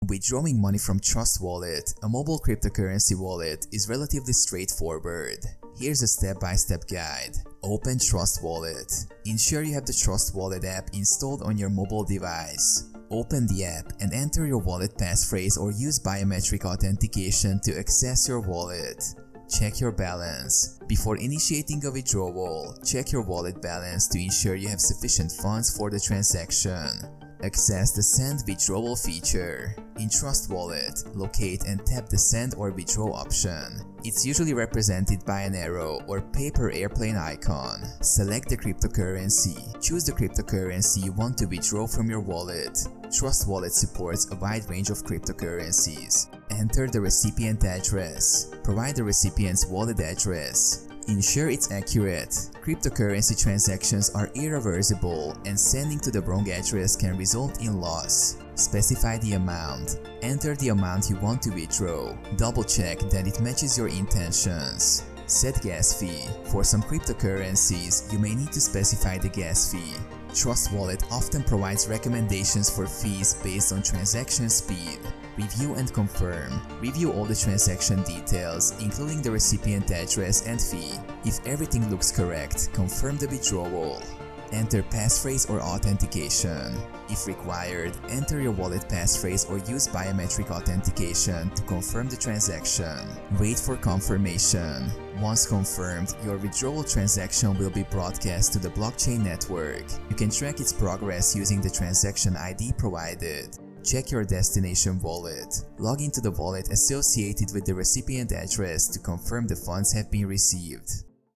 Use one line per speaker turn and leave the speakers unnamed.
Withdrawing money from Trust Wallet, a mobile cryptocurrency wallet, is relatively straightforward. Here's a step-by-step guide. Open Trust Wallet. Ensure you have the Trust Wallet app installed on your mobile device. Open the app and enter your wallet passphrase or use biometric authentication to access your wallet. Check your balance. Before initiating a withdrawal, check your wallet balance to ensure you have sufficient funds for the transaction. Access the Send Withdrawal feature. In Trust Wallet, locate and tap the Send or Withdraw option. It's usually represented by an arrow or paper airplane icon. Select the cryptocurrency. Choose the cryptocurrency you want to withdraw from your wallet. Trust Wallet supports a wide range of cryptocurrencies. Enter the recipient address. Provide the recipient's wallet address. Ensure it's accurate. Cryptocurrency transactions are irreversible, and sending to the wrong address can result in loss. Specify the amount. Enter the amount you want to withdraw. Double check that it matches your intentions. Set gas fee. For some cryptocurrencies, you may need to specify the gas fee. Trust Wallet often provides recommendations for fees based on transaction speed. Review and confirm. Review all the transaction details, including the recipient address and fee. If everything looks correct, confirm the withdrawal. Enter passphrase or authentication. If required, enter your wallet passphrase or use biometric authentication to confirm the transaction. Wait for confirmation. Once confirmed, your withdrawal transaction will be broadcast to the blockchain network. You can track its progress using the transaction ID provided. Check your destination wallet. Log into the wallet associated with the recipient address to confirm the funds have been received.